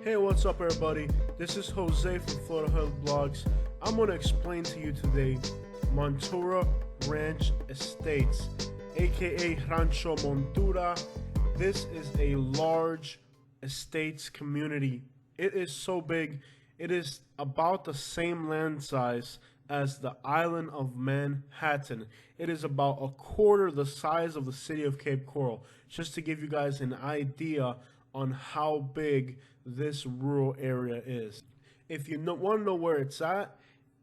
Hey, what's up everybody? This is Jose from Florida Health Blogs. I'm going to explain to you today Montura Ranch Estates, aka Rancho Montura. This is a large estates community. It is so big, it is about the same land size as the island of Manhattan. It is about a quarter the size of the city of Cape Coral, just to give you guys an idea on how big this rural area is. If you want to know where it's at,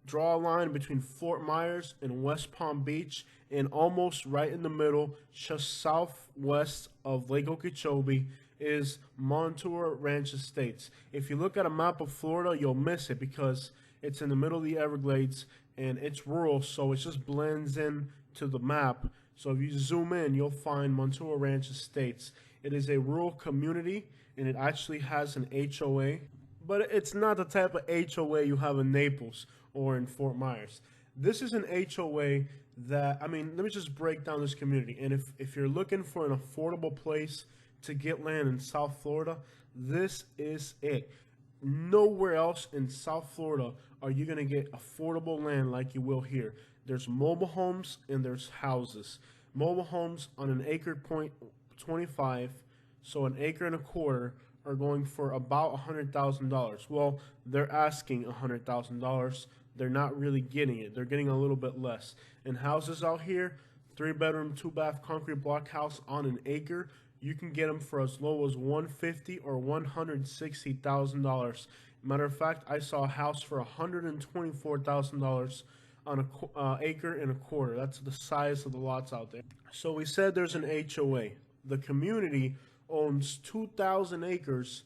draw a line between Fort Myers and West Palm Beach, and almost right in the middle, just southwest of Lake Okeechobee, is Montura Ranch Estates. If you look at a map of Florida, you'll miss it because it's in the middle of the Everglades and it's rural, so it just blends in to the map. So if you zoom in, you'll find Montura Ranch Estates. It is a rural community and it actually has an HOA, but it's not the type of HOA you have in Naples or in Fort Myers. This is an HOA that, let me just break down this community. And if you're looking for an affordable place to get land in South Florida, this is it. Nowhere else in South Florida are you going to get affordable land like you will here. There's mobile homes and there's houses. Mobile homes on an acre point 25, so an acre and a quarter, are going for about $100,000. Well, they're asking $100,000. They're not really getting it. They're getting a little bit less. And houses out here, 3-bedroom, 2-bath concrete block house on an acre, you can get them for as low as $150,000 or $160,000. Matter of fact, I saw a house for $124,000 on an acre and a quarter. That's the size of the lots out there. So we said there's an HOA. The community owns 2,000 acres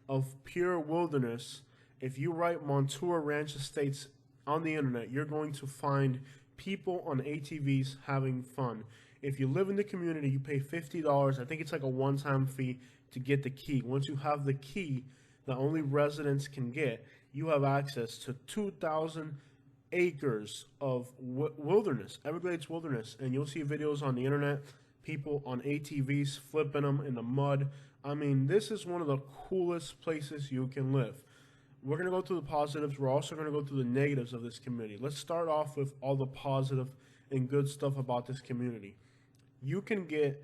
of pure wilderness. If you write Montura Ranch Estates on the internet, you're going to find people on ATVs having fun. If you live in the community, you pay $50. I think it's like a one-time fee to get the key. Once you have the key that only residents can get, you have access to 2,000 acres of wilderness, Everglades wilderness, and you'll see videos on the internet, people on ATVs flipping them in the mud. This is one of the coolest places you can live. We're going to go through the positives. We're also going to go through the negatives of this community. Let's start off with all the positive and good stuff about this community. You can get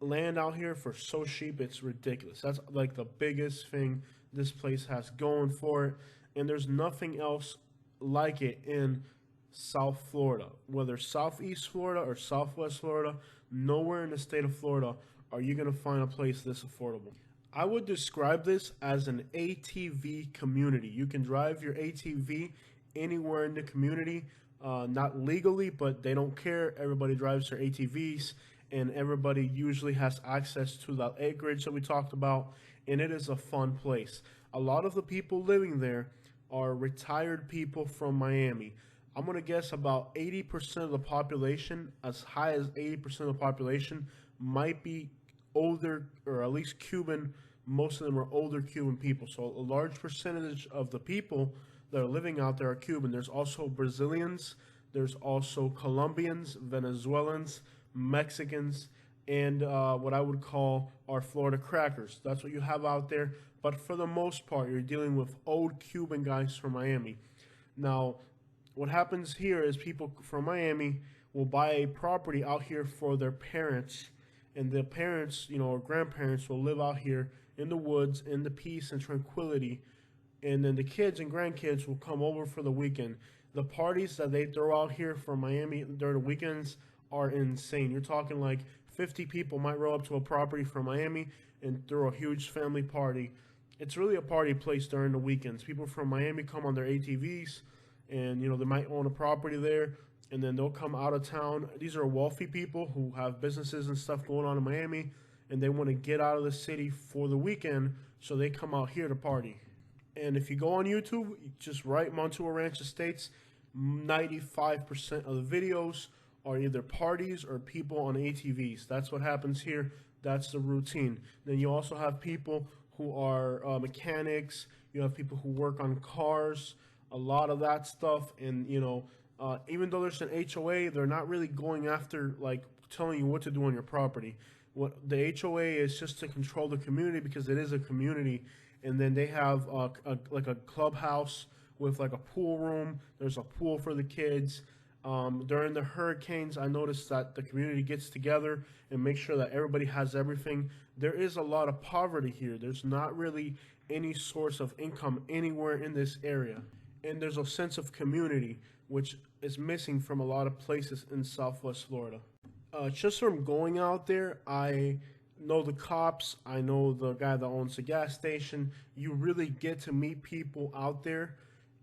land out here for so cheap, it's ridiculous. That's like the biggest thing this place has going for it, and there's nothing else like it in South Florida. Whether Southeast Florida or Southwest Florida, nowhere in the state of Florida are you going to find a place this affordable. I would describe this as an ATV community. You can drive your ATV anywhere in the community, not legally, but they don't care. Everybody drives their ATVs, and everybody usually has access to that acreage that we talked about, and it is a fun place. A lot of the people living there are retired people from Miami. I'm going to guess about 80% of the population, as high as 80% of the population, might be older, or at least Cuban. Most of them are older Cuban people. So a large percentage of the people that are living out there are Cuban. There's also Brazilians, there's also Colombians, Venezuelans, Mexicans, and what I would call our Florida crackers. That's what you have out there. But for the most part, you're dealing with old Cuban guys from Miami. Now, what happens here is people from Miami will buy a property out here for their parents, and the parents, or grandparents, will live out here in the woods in the peace and tranquility, and then the kids and grandkids will come over for the weekend. The parties that they throw out here for Miami during the weekends are insane. You're talking like 50 people might roll up to a property from Miami and throw a huge family party. It's really a party place during the weekends. People from Miami come on their ATVs, and they might own a property there, and then they'll come out of town. These are wealthy people who have businesses and stuff going on in Miami, and they want to get out of the city for the weekend, so they come out here to party. And if you go on YouTube, you just write Montura Ranch Estates, 95% of the videos are either parties or people on ATVs. That's what happens here. That's the routine. Then you also have people who are mechanics. You have people who work on cars, a lot of that stuff. And even though there's an HOA, they're not really going after like telling you what to do on your property. What the HOA is just to control the community, because it is a community, and then they have like a clubhouse with like a pool room. There's a pool for the kids. During the hurricanes, I noticed that the community gets together and makes sure that everybody has everything. There is a lot of poverty here. There's not really any source of income anywhere in this area. And there's a sense of community, which is missing from a lot of places in Southwest Florida. Just from going out there, I know the cops, I know the guy that owns the gas station. You really get to meet people out there.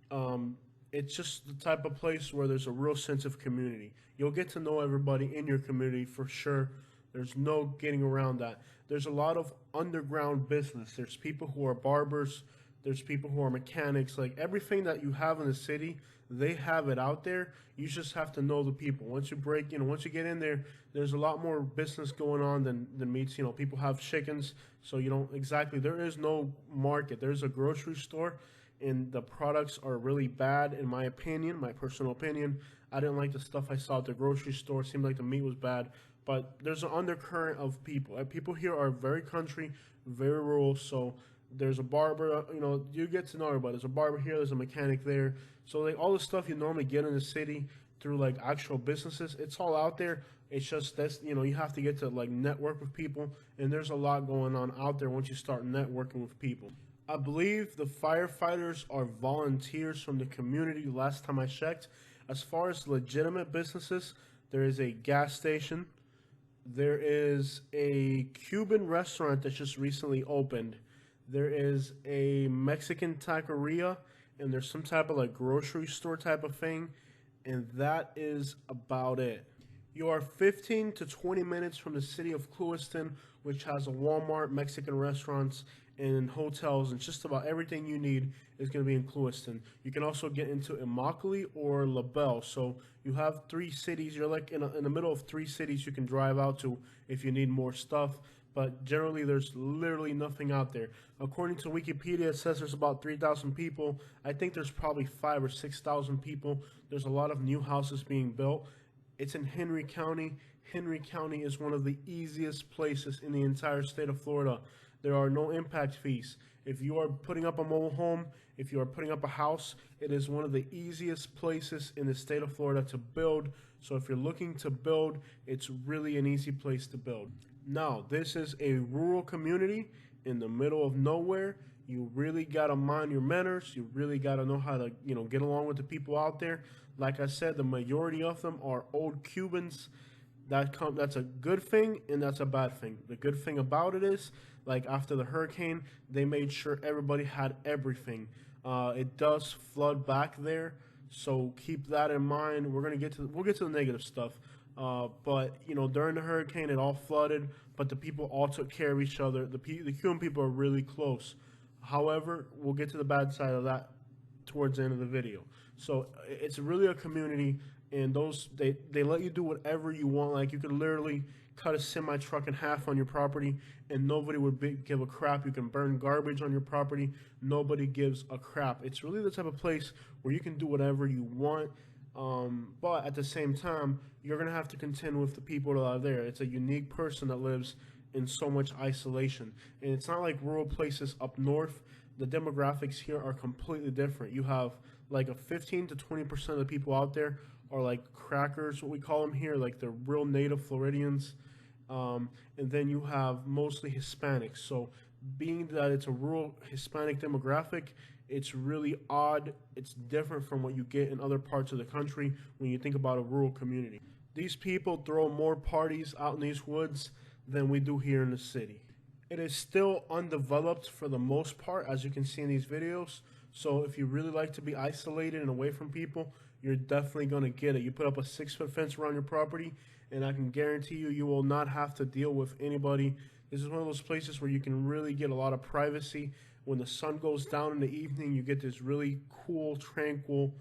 Um, it's just the type of place where there's a real sense of community. You'll get to know everybody in your community for sure. There's no getting around that. There's a lot of underground business. There's people who are barbers, there's people who are mechanics. Like everything that you have in the city, they have it out there. You just have to know the people. Once you break, once you get in there, there's a lot more business going on than meets. People have chickens, so you don't exactly. There is no market. There's a grocery store, and the products are really bad in my opinion, my personal opinion. I didn't like the stuff I saw at the grocery store. It seemed like the meat was bad, but there's an undercurrent of people. And people here are very country, very rural, so there's a barber, you get to know everybody. There's a barber here, there's a mechanic there. So like all the stuff you normally get in the city through like actual businesses, it's all out there. It's just you have to get to like network with people, and there's a lot going on out there once you start networking with people. I believe the firefighters are volunteers from the community last time I checked. As far as legitimate businesses, there is a gas station. There is a Cuban restaurant that just recently opened. There is a Mexican taqueria, and there's some type of like grocery store type of thing, and that is about it. You are 15 to 20 minutes from the city of Clewiston, which has a Walmart, Mexican restaurants, and hotels, and just about everything you need is going to be in Clewiston. You can also get into Immokalee or LaBelle. So you have three cities. You're like in the middle of three cities you can drive out to if you need more stuff. But generally, there's literally nothing out there. According to Wikipedia, it says there's about 3,000 people. I think there's probably 5,000 or 6,000 people. There's a lot of new houses being built. It's in Henry County. Henry County is one of the easiest places in the entire state of Florida. There are no impact fees. If you are putting up a mobile home, if you are putting up a house, it is one of the easiest places in the state of Florida to build. So if you're looking to build, it's really an easy place to build. Now, this is a rural community in the middle of nowhere. You really got to mind your manners. You really got to know how to, get along with the people out there. Like I said, the majority of them are old Cubans. That's a good thing and that's a bad thing. The good thing about it is, like after the hurricane, they made sure everybody had everything. It does flood back there, so keep that in mind. We'll get to the negative stuff. But during the hurricane, it all flooded, but the people all took care of each other. The Cuban people are really close. However, we'll get to the bad side of that towards the end of the video. So it's really a community, and they let you do whatever you want. Like you could literally cut a semi truck in half on your property, and nobody would give a crap. You can burn garbage on your property. Nobody gives a crap. It's really the type of place where you can do whatever you want. But at the same time, you're going to have to contend with the people that are there. It's a unique person that lives in so much isolation. And it's not like rural places up north. The demographics here are completely different. You have like a 15 to 20% of the people out there are like crackers, what we call them here, like they're real native Floridians. And then you have mostly Hispanics. So being that it's a rural Hispanic demographic, it's really odd. It's different from what you get in other parts of the country when you think about a rural community. These people throw more parties out in these woods than we do here in the city. It is still undeveloped for the most part, as you can see in these videos. So if you really like to be isolated and away from people, you're definitely going to get it. You put up a 6-foot fence around your property, and I can guarantee you will not have to deal with anybody. This is one of those places where you can really get a lot of privacy. When the sun goes down in the evening, you get this really cool, tranquil,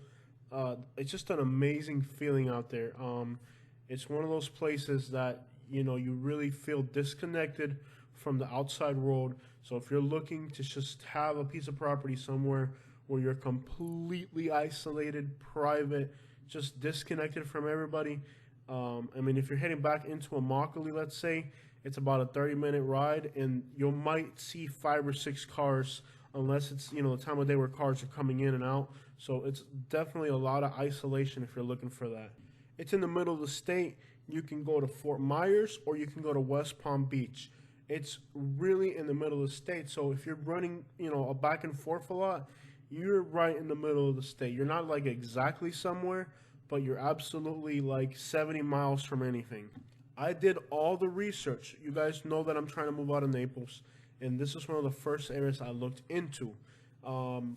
it's just an amazing feeling out there. It's one of those places that, you really feel disconnected from the outside world. So if you're looking to just have a piece of property somewhere where you're completely isolated, private, just disconnected from everybody, if you're heading back into Immokalee, let's say, it's about a 30-minute ride, and you might see 5 or 6 cars unless it's, the time of day where cars are coming in and out. So it's definitely a lot of isolation if you're looking for that. It's in the middle of the state. You can go to Fort Myers or you can go to West Palm Beach. It's really in the middle of the state. So if you're running, a back and forth a lot, you're right in the middle of the state. You're not like exactly somewhere, but you're absolutely like 70 miles from anything. I did all the research. You guys know that I'm trying to move out of Naples, and this is one of the first areas I looked into. Um,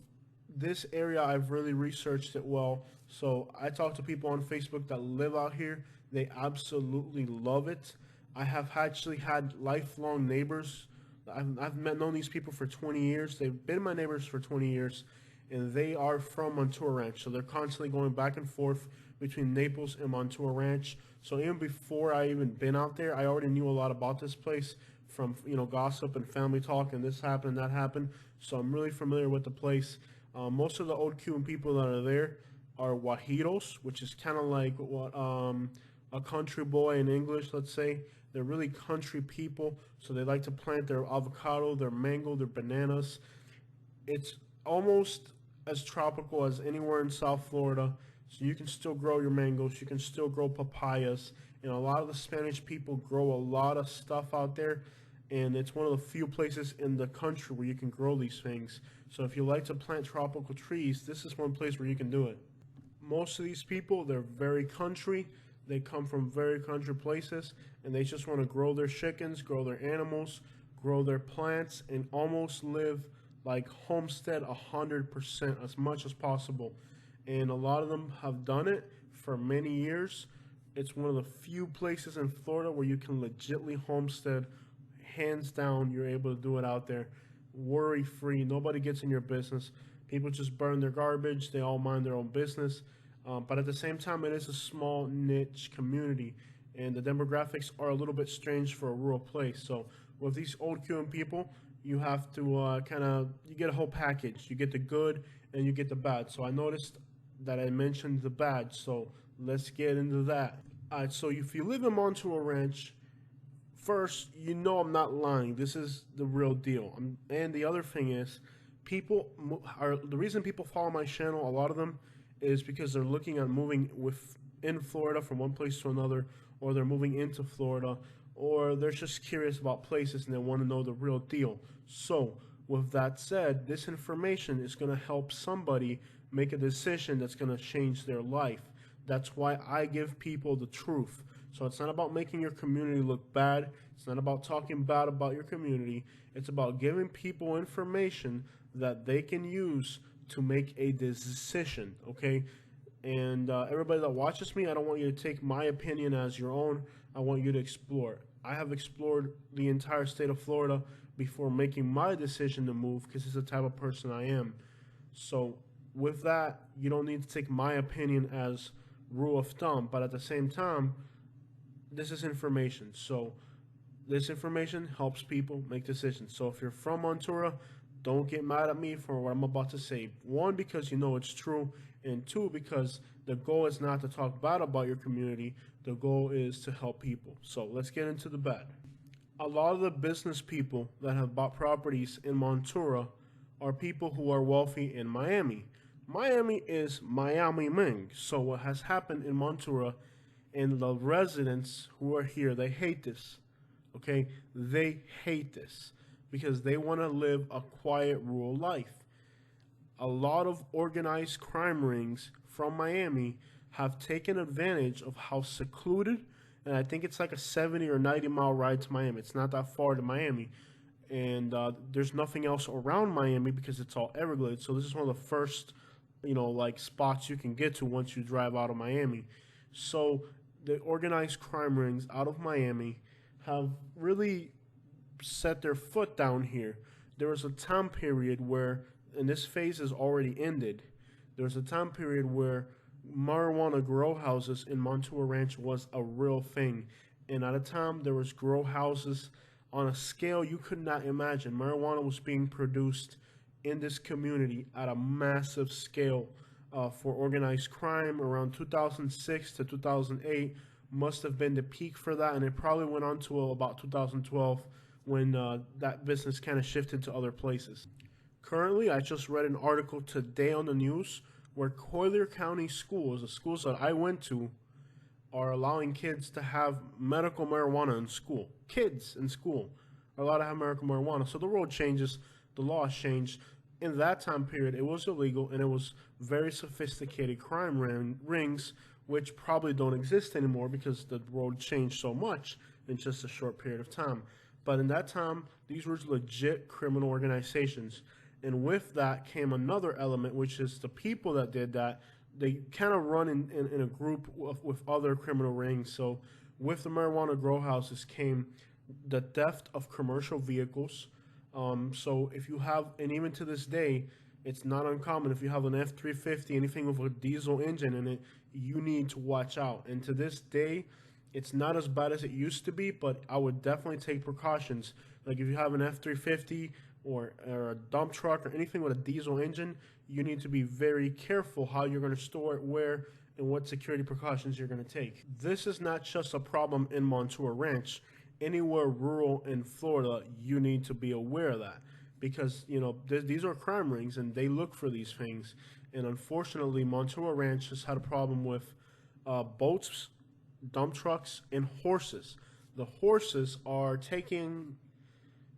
this area, I've really researched it well. So I talk to people on Facebook that live out here. They absolutely love it. I have actually had lifelong neighbors. I've known these people for 20 years. They've been my neighbors for 20 years, and they are from Montura Ranch. So they're constantly going back and forth between Naples and Montura Ranch. So even before I even been out there, I already knew a lot about this place from gossip and family talk, and this happened, that happened. So I'm really familiar with the place. Most of the old Cuban people that are there are guajiros, which is kind of like what a country boy in English, let's say. They're really country people, so they like to plant their avocado, their mango, their bananas. It's almost as tropical as anywhere in South Florida. So you can still grow your mangoes, you can still grow papayas, and a lot of the Spanish people grow a lot of stuff out there, and it's one of the few places in the country where you can grow these things. So if you like to plant tropical trees, this is one place where you can do it. Most of these people, they're very country. They come from very country places, and they just want to grow their chickens, grow their animals, grow their plants, and almost live like homestead 100% as much as possible. And a lot of them have done it for many years. It's one of the few places in Florida where you can legitly homestead. Hands down, you're able to do it out there, worry free. Nobody gets in your business. People just burn their garbage. They all mind their own business. But at the same time, it is a small niche community, and the demographics are a little bit strange for a rural place. So with these old Cuban people, you have to you get a whole package. You get the good and you get the bad. So I noticed that I mentioned the bad. So let's get into that. All right. So if you live in Montura Ranch, first, I'm not lying. This is the real deal. And the other thing is, the reason people follow my channel, a lot of them, is because they're looking at moving in Florida from one place to another, or they're moving into Florida, or they're just curious about places and they want to know the real deal. So, with that said, this information is going to help somebody make a decision that's going to change their life. That's why I give people the truth. So it's not about making your community look bad. It's not about talking bad about your community. It's about giving people information that they can use to make a decision, okay? And everybody that watches me, I don't want you to take my opinion as your own. I want you to explore. I have explored the entire state of Florida before making my decision to move, because it's the type of person I am. So with that, you don't need to take my opinion as rule of thumb, but at the same time, this is information. So this information helps people make decisions. So if you're from Montura, don't get mad at me for what I'm about to say. One, because you know it's true, and two, because the goal is not to talk bad about your community. The goal is to help people. So let's get into the bad. A lot of the business people that have bought properties in Montura are people who are wealthy in Miami. Miami is Miami Ming. So what has happened in Montura, and the residents who are here, they hate this. Okay? They hate this because they want to live a quiet rural life. A lot of organized crime rings from Miami have taken advantage of how secluded, and I think it's like a 70 or 90 mile ride to Miami. It's not that far to Miami. And there's nothing else around Miami because it's all Everglades. So this is one of the first, spots you can get to once you drive out of Miami. So the organized crime rings out of Miami have really set their foot down here. There was a time period where, and this phase has already ended, there was a time period where marijuana grow houses in Montura Ranch was a real thing. And at a time, there was grow houses on a scale you could not imagine. Marijuana was being produced in this community at a massive scale for organized crime. Around 2006 to 2008 must have been the peak for that, and it probably went on to about 2012 when that business kind of shifted to other places. Currently, I just read an article today on the news where Collier County schools, the schools that I went to, are allowing kids to have medical marijuana in school. Kids in school are allowed to have medical marijuana. So the rule changes, the laws changed. In that time period, it was illegal and it was very sophisticated rings, which probably don't exist anymore because the world changed so much in just a short period of time. But in that time, these were legit criminal organizations. And with that came another element, which is the people that did that, they kind of run in a group with other criminal rings. So with the marijuana grow houses came the theft of commercial vehicles. So if you have, and even to this day, it's not uncommon if you have an F-350, anything with a diesel engine in it, you need to watch out. And to this day, it's not as bad as it used to be, but I would definitely take precautions. Like if you have an F-350 or a dump truck or anything with a diesel engine, you need to be very careful how you're going to store it, where, and what security precautions you're going to take. This is not just a problem in Montura Ranch. Anywhere rural in Florida, you need to be aware of that because, you know, these are crime rings and they look for these things. And unfortunately, Montura Ranch has had a problem with boats, dump trucks, and horses. The horses are taken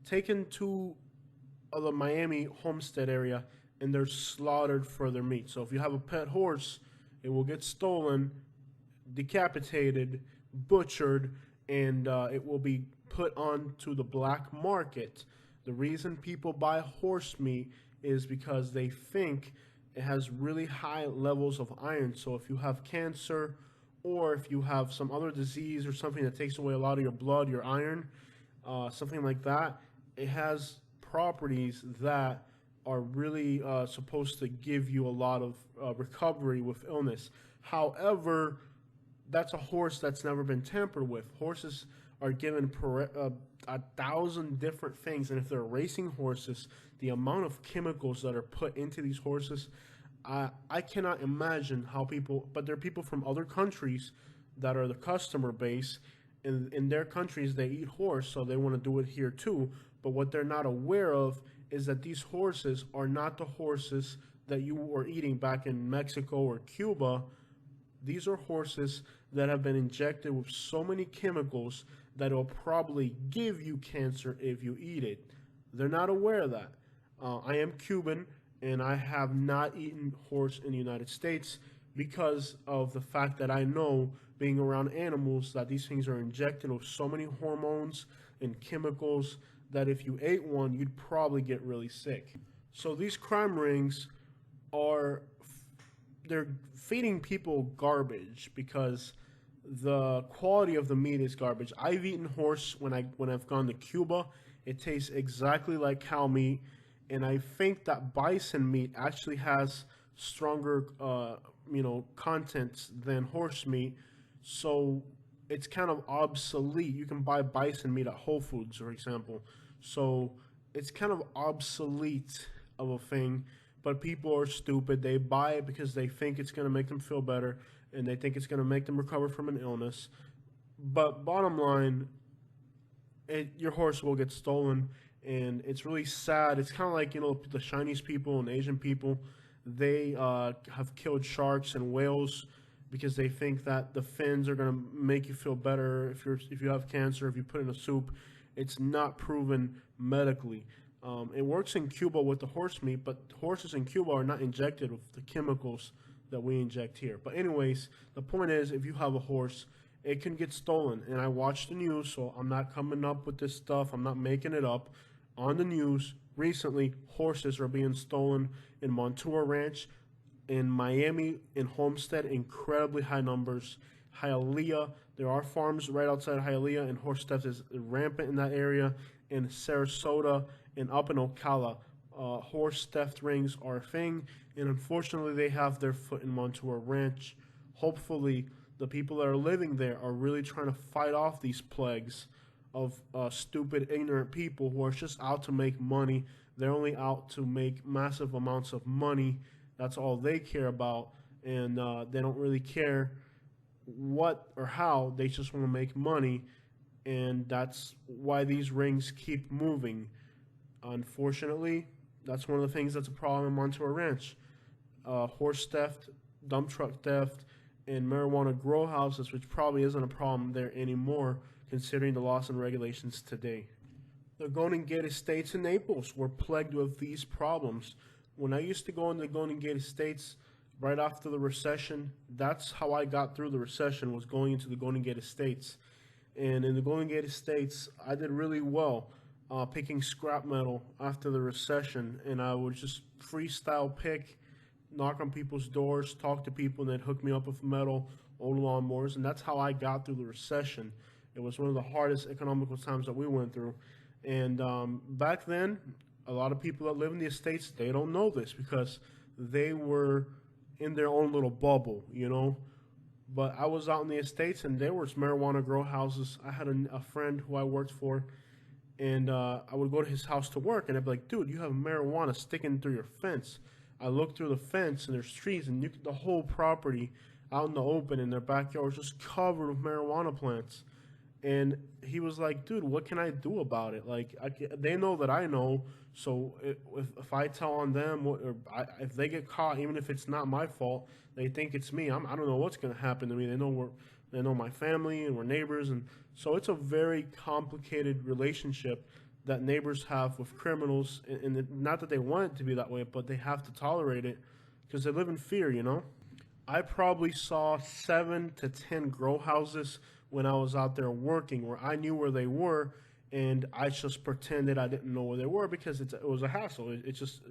to the Miami Homestead area and they're slaughtered for their meat. So if you have a pet horse, it will get stolen, decapitated, butchered, and it will be put onto the black market. The reason people buy horse meat is because they think it has really high levels of iron. So if you have cancer or if you have some other disease or something that takes away a lot of your blood, your iron, something like that, it has properties that are really supposed to give you a lot of recovery with illness. However, that's a horse that's never been tampered with. Horses are given 1,000 different things, and if they're racing horses, the amount of chemicals that are put into these horses, I cannot imagine how people, but there are people from other countries that are the customer base. In their countries, they eat horse, so they want to do it here too. But what they're not aware of is that these horses are not the horses that you were eating back in Mexico or Cuba. These are horses that have been injected with so many chemicals that it will probably give you cancer if you eat it. They're not aware of that. I am Cuban, and I have not eaten horse in the United States because of the fact that I know, being around animals, that these things are injected with so many hormones and chemicals that if you ate one, you'd probably get really sick. So these crime rings are, they're feeding people garbage because the quality of the meat is garbage. I've eaten horse when I've gone to Cuba. It tastes exactly like cow meat, and I think that bison meat actually has stronger contents than horse meat. So it's kind of obsolete. You can buy bison meat at Whole Foods, for example. So it's kind of obsolete of a thing, but people are stupid. They buy it because they think it's going to make them feel better and they think it's going to make them recover from an illness. But bottom line, your horse will get stolen, and it's really sad. It's kind of like, the Chinese people and Asian people. They have killed sharks and whales because they think that the fins are going to make you feel better if you have cancer, if you put in a soup. It's not proven medically. It works in Cuba with the horse meat, but horses in Cuba are not injected with the chemicals that we inject here. But anyways, the point is, if you have a horse, it can get stolen. And I watch the news, so I'm not coming up with this stuff. I'm not making it up. On the news, recently, horses are being stolen in Montura Ranch, in Miami, in Homestead, incredibly high numbers. Hialeah, there are farms right outside Hialeah, and horse theft is rampant in that area. In Sarasota and up in Ocala, horse theft rings are a thing, and unfortunately, they have their foot in Montura Ranch. Hopefully, the people that are living there are really trying to fight off these plagues of stupid, ignorant people who are just out to make money. They're only out to make massive amounts of money. That's all they care about, and they don't really care what or how. They just want to make money, and that's why these rings keep moving. Unfortunately, That's one of the things that's a problem in Montura Ranch. Horse theft, dump truck theft, and marijuana grow houses, which probably isn't a problem there anymore, considering the laws and regulations today. The Golden Gate Estates in Naples were plagued with these problems. When I used to go into the Golden Gate Estates right after the recession, that's how I got through the recession, was going into the Golden Gate Estates. And in the Golden Gate Estates, I did really well picking scrap metal after the recession, and I would just freestyle pick, knock on people's doors, talk to people, and they'd hook me up with metal, old lawnmowers, and that's how I got through the recession. It was one of the hardest economical times that we went through. And back then, a lot of people that live in the estates, they don't know this because they were in their own little bubble, you know. But I was out in the estates, and there was marijuana grow houses. I had a friend who I worked for, and I would go to his house to work, and I'd be like, dude, you have marijuana sticking through your fence. I looked through the fence, and there's trees, and the whole property out in the open in their backyard was just covered with marijuana plants. And he was like, dude, what can I do about it? Like, they know that I know, so if I tell on them, if they get caught, even if it's not my fault, they think it's me. I don't know what's going to happen to me. They know my family, and we're neighbors, and so it's a very complicated relationship that neighbors have with criminals, and not that they want it to be that way, but they have to tolerate it because they live in fear, you know? I probably saw 7 to 10 grow houses when I was out there working where I knew where they were, and I just pretended I didn't know where they were because it was a hassle. It's just,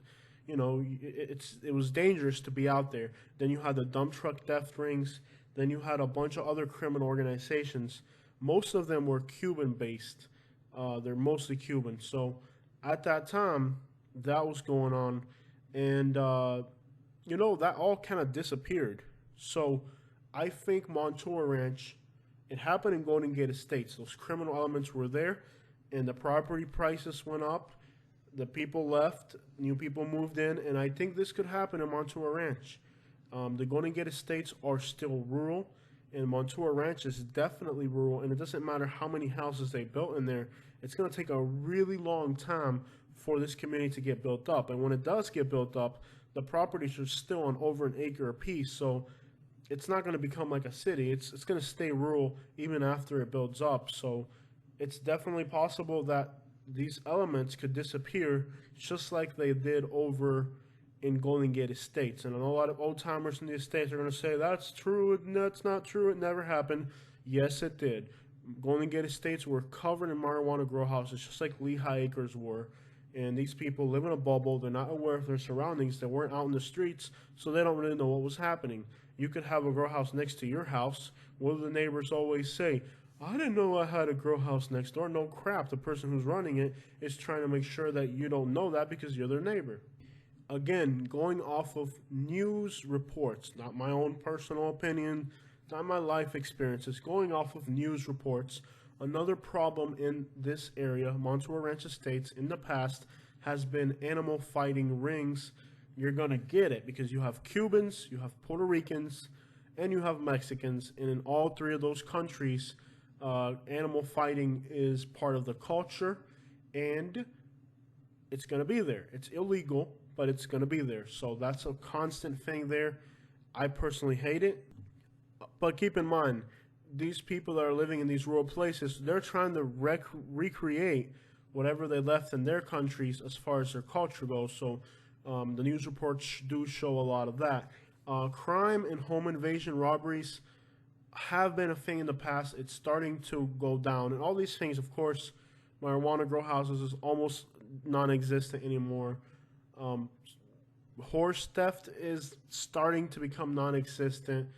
you know, it was dangerous to be out there. Then you had the dump truck theft rings. Then you had a bunch of other criminal organizations. Most of them were Cuban-based. They're mostly Cuban. So at that time, that was going on, and you know, that all kind of disappeared. So I think Montura Ranch, it happened in Golden Gate Estates. Those criminal elements were there, and the property prices went up. The people left, new people moved in, and I think this could happen in Montura Ranch. The Golden Gate Estates are still rural, and Montura Ranch is definitely rural, and it doesn't matter how many houses they built in there. It's going to take a really long time for this community to get built up, and when it does get built up, the properties are still on over an acre apiece, so it's not going to become like a city. It's going to stay rural even after it builds up. So it's definitely possible that these elements could disappear just like they did over in Golden Gate Estates. And I know a lot of old timers in the estates are going to say, that's true, that's not true, it never happened. Yes, it did. Golden Gate Estates were covered in marijuana grow houses just like Lehigh Acres were. And these people live in a bubble. They're not aware of their surroundings. They weren't out in the streets, so they don't really know what was happening. You could have a grow house next to your house. What do the neighbors always say? I didn't know I had a grow house next door. No crap. The person who's running it is trying to make sure that you don't know that because you're their neighbor. Again, going off of news reports, not my own personal opinion, not my life experiences, going off of news reports. Another problem in this area, Montura Ranch Estates, in the past has been animal fighting rings. You're going to get it because you have Cubans, you have Puerto Ricans, and you have Mexicans. And in all three of those countries, animal fighting is part of the culture, and it's going to be there. It's illegal, but it's going to be there. So that's a constant thing there. I personally hate it. But keep in mind, these people that are living in these rural places, they're trying to recreate whatever they left in their countries as far as their culture goes. So the news reports do show a lot of that. Crime and home invasion robberies have been a thing in the past. It's starting to go down. And all these things, of course, marijuana grow houses is almost non-existent anymore. Horse theft is starting to become non-existent.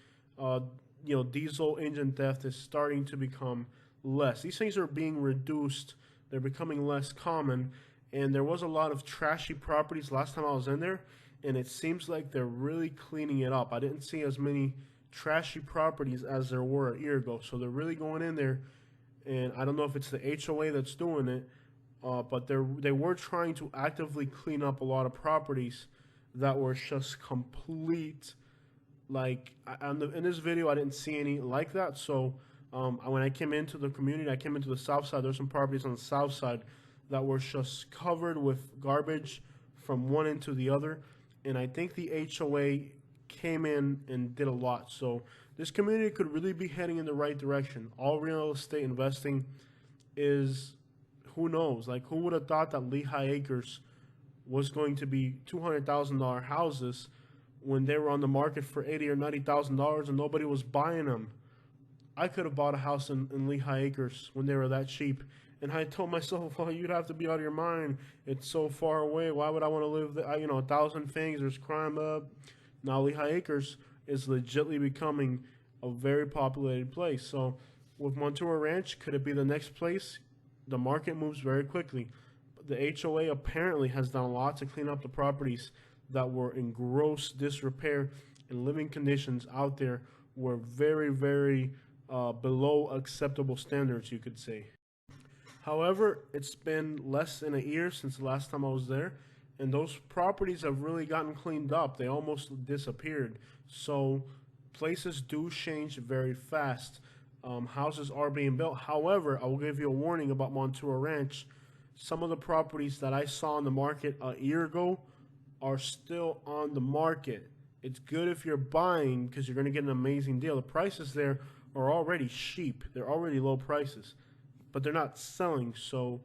Diesel engine theft is starting to become less. These things are being reduced. They're becoming less common. And there was a lot of trashy properties last time I was in there, and it seems like they're really cleaning it up. I didn't see as many trashy properties as there were a year ago. So they're really going in there, and I don't know if it's the HOA that's doing it, but they were trying to actively clean up a lot of properties that were just complete. Like, in this video, I didn't see any like that. So when I came into the community, I came into the south side. There's some properties on the south side that were just covered with garbage from one end to the other, and I think the HOA came in and did a lot. So this community could really be heading in the right direction. All real estate investing is, who knows? Like, who would have thought that Lehigh Acres was going to be $200,000 houses when they were on the market for $80,000 or $90,000 and nobody was buying them? I could have bought a house in Lehigh Acres when they were that cheap. And I told myself, well, you'd have to be out of your mind. It's so far away. Why would I want to live there? You know, a thousand things. There's crime up. Now Lehigh Acres is legitimately becoming a very populated place. So with Montura Ranch, could it be the next place? The market moves very quickly. The HOA apparently has done a lot to clean up the properties that were in gross disrepair, and living conditions out there were very, very below acceptable standards, you could say. However, it's been less than a year since the last time I was there, and those properties have really gotten cleaned up. They almost disappeared. So places do change very fast. Houses are being built. However, I will give you a warning about Montura Ranch. Some of the properties that I saw on the market a year ago are still on the market. It's good if you're buying because you're going to get an amazing deal. The prices there are already cheap. They're already low prices, but they're not selling. So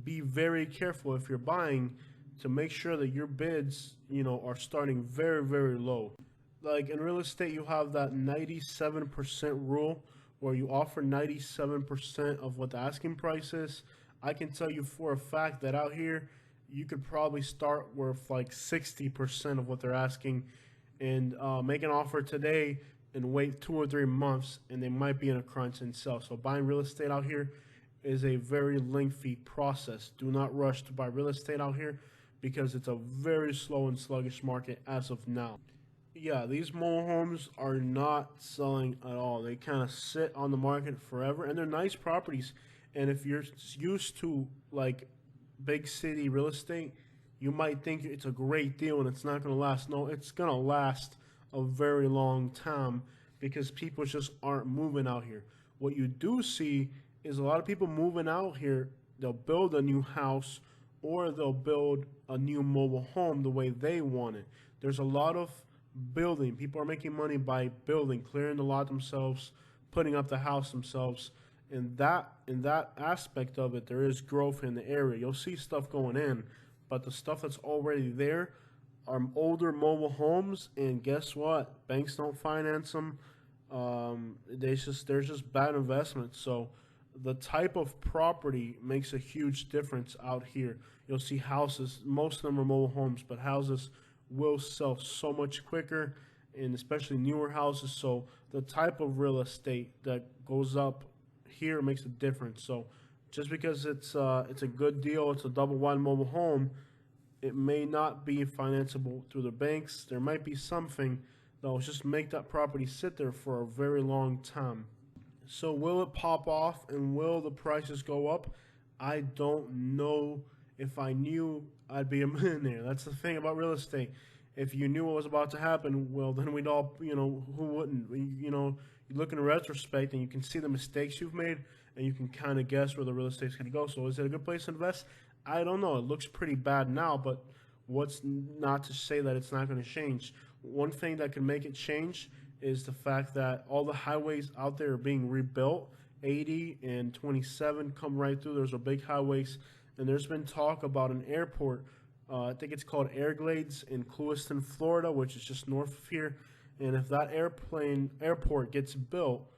be very careful if you're buying to make sure that your bids, are starting very, very low. Like in real estate, you have that 97% rule where you offer 97% of what the asking price is. I can tell you for a fact that out here, you could probably start with like 60% of what they're asking and make an offer today and wait 2 or 3 months, and they might be in a crunch and sell. So buying real estate out here is a very lengthy process. Do not rush to buy real estate out here because it's a very slow and sluggish market as of now. Yeah, these mobile homes are not selling at all. They kind of sit on the market forever, and they're nice properties. And if you're used to like big city real estate, you might think it's a great deal and it's not going to last. No, it's going to last a very long time because people just aren't moving out here. What you do see is a lot of people moving out here. They'll build a new house or they'll build a new mobile home the way they want it. There's a lot of building. People are making money by building, clearing the lot themselves, putting up the house themselves. In that aspect of it, there is growth in the area. You'll see stuff going in, but the stuff that's already there are older mobile homes, and guess what? Banks don't finance them. There's just bad investments. So the type of property makes a huge difference out here. You'll see houses, most of them are mobile homes, but houses will sell so much quicker, and especially newer houses. So the type of real estate that goes up here makes a difference. So just because it's a good deal, it's a double wide mobile home, it may not be financeable through the banks. There might be something that will just make that property sit there for a very long time. So will it pop off and will the prices go up? I don't know. If I knew, I'd be a millionaire. That's the thing about real estate. If you knew what was about to happen, well, then we'd all, who wouldn't? You look in retrospect and you can see the mistakes you've made and you can kind of guess where the real estate's going to go. So is it a good place to invest? I don't know. It looks pretty bad now, but what's not to say that it's not going to change? One thing that can make it change is the fact that all the highways out there are being rebuilt. 80 and 27 come right through. Those are big highways. And there's been talk about an airport. I think it's called Everglades in Clewiston, Florida, which is just north of here. And if that airport gets built,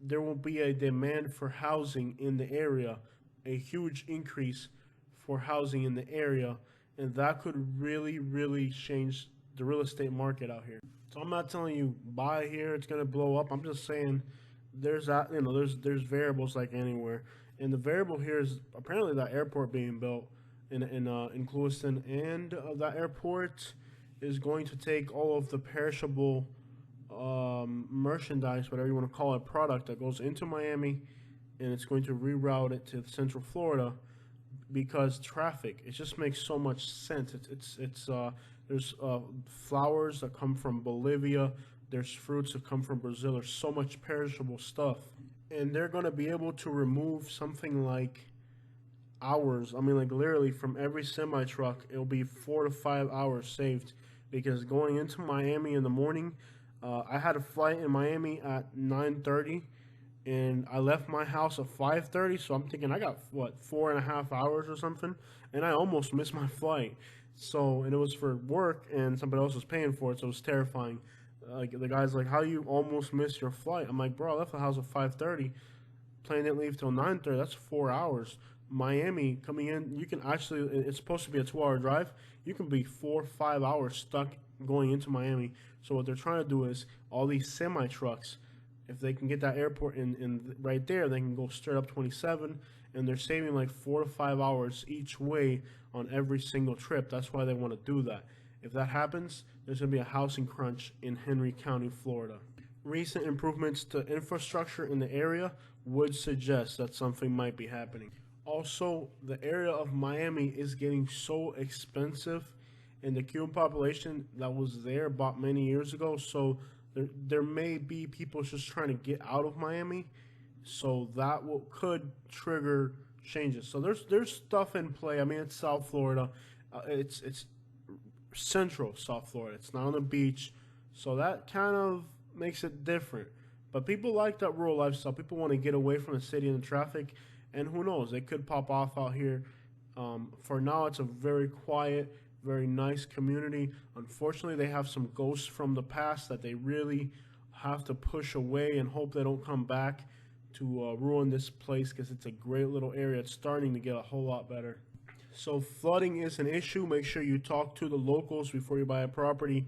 there will be a demand for housing in the area, a huge increase for housing in the area, and that could really, really change the real estate market out here. So I'm not telling you buy here, it's gonna blow up. I'm just saying there's variables like anywhere. And the variable here is apparently that airport being built in Clewiston, and that airport is going to take all of the perishable merchandise, whatever you want to call it, product that goes into Miami, and it's going to reroute it to Central Florida because traffic. It just makes so much sense. There's flowers that come from Bolivia. There's fruits that come from Brazil. There's so much perishable stuff. And they're going to be able to remove something like hours. I mean, like literally from every semi truck, it'll be 4 to 5 hours saved because going into Miami in the morning, I had a flight in Miami at 9:30, and I left my house at 5:30. So I'm thinking I got what 4.5 hours or something, and I almost missed my flight. So and it was for work, and somebody else was paying for it, so it was terrifying. Like the guy's like, "How you almost missed your flight?" I'm like, "Bro, I left the house at 5:30. Plane didn't leave till 9:30. That's 4 hours. Miami coming in, you can actually. It's supposed to be a 2 hour drive. You can be 4 or 5 hours stuck going into Miami. So what they're trying to do is all these semi trucks. If they can get that airport in right there, they can go straight up 27, and they're saving like 4 to 5 hours each way on every single trip. That's why they want to do that. If that happens, there's going to be a housing crunch in Henry County, Florida. Recent improvements to infrastructure in the area would suggest that something might be happening. Also, the area of Miami is getting so expensive, and the Cuban population that was there bought many years ago, so there may be people just trying to get out of Miami, so that could trigger changes. So there's stuff in play. I mean, it's South Florida, it's central South Florida. It's not on the beach, so that kind of makes it different. But people like that rural lifestyle. People want to get away from the city and the traffic, and who knows? They could pop off out here. For now, it's a very quiet, very nice community. Unfortunately, they have some ghosts from the past that they really have to push away and hope they don't come back to ruin this place because it's a great little area. It's starting to get a whole lot better. So flooding is an issue. Make sure you talk to the locals before you buy a property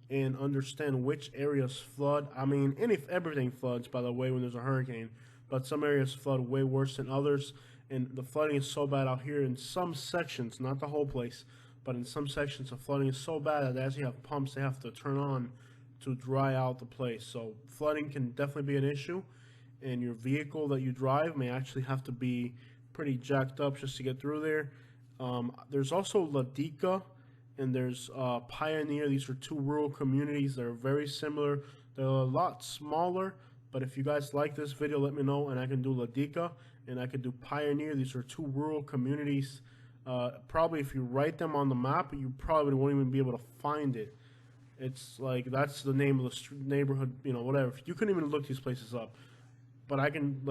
and understand which areas flood. I mean, and if everything floods, by the way, when there's a hurricane, but some areas flood way worse than others. And the flooding is so bad out here in some sections, not the whole place, but in some sections, the flooding is so bad that they actually have pumps they have to turn on to dry out the place. So flooding can definitely be an issue, and your vehicle that you drive may actually have to be pretty jacked up just to get through there. There's also La Dica, and there's Pioneer. These are two rural communities that are very similar. They're a lot smaller, but if you guys like this video, let me know, and I can do La Dica, and I can do Pioneer. These are two rural communities. Probably if you write them on the map, you probably won't even be able to find it. It's like that's the name of the neighborhood, whatever. You couldn't even look these places up, but I can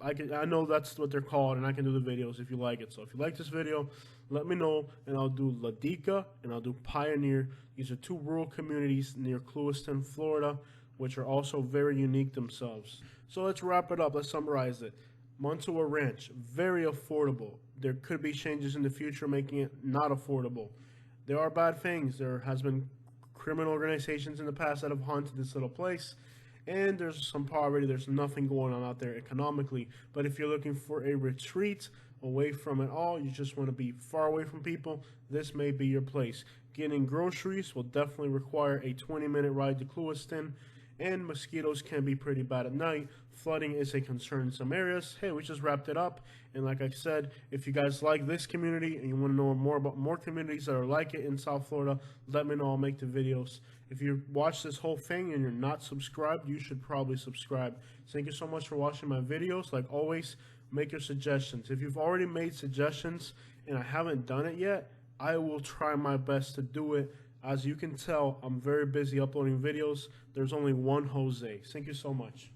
I know that's what they're called, and I can do the videos if you like it. So if you like this video, let me know, and I'll do La Dica and I'll do Pioneer. These are two rural communities near Clewiston, Florida, which are also very unique themselves. So let's wrap it up. Let's summarize it. Montura Ranch, very affordable. There could be changes in the future making it not affordable. There are bad things. There has been criminal organizations in the past that have haunted this little place, and there's some poverty. There's nothing going on out there economically. But if you're looking for a retreat away from it all, you just want to be far away from people, this may be your place. Getting groceries will definitely require a 20-minute ride to Clewiston, and mosquitoes can be pretty bad at night. Flooding is a concern in some areas. Hey, we just wrapped it up, and like I said, if you guys like this community and you want to know more about more communities that are like it in South Florida, let me know. I'll make the videos. If you watch this whole thing and you're not subscribed, you should probably subscribe. Thank you so much for watching my videos. Like always, make your suggestions. If you've already made suggestions and I haven't done it yet, I will try my best to do it. As you can tell, I'm very busy uploading videos. There's only one Jose. Thank you so much.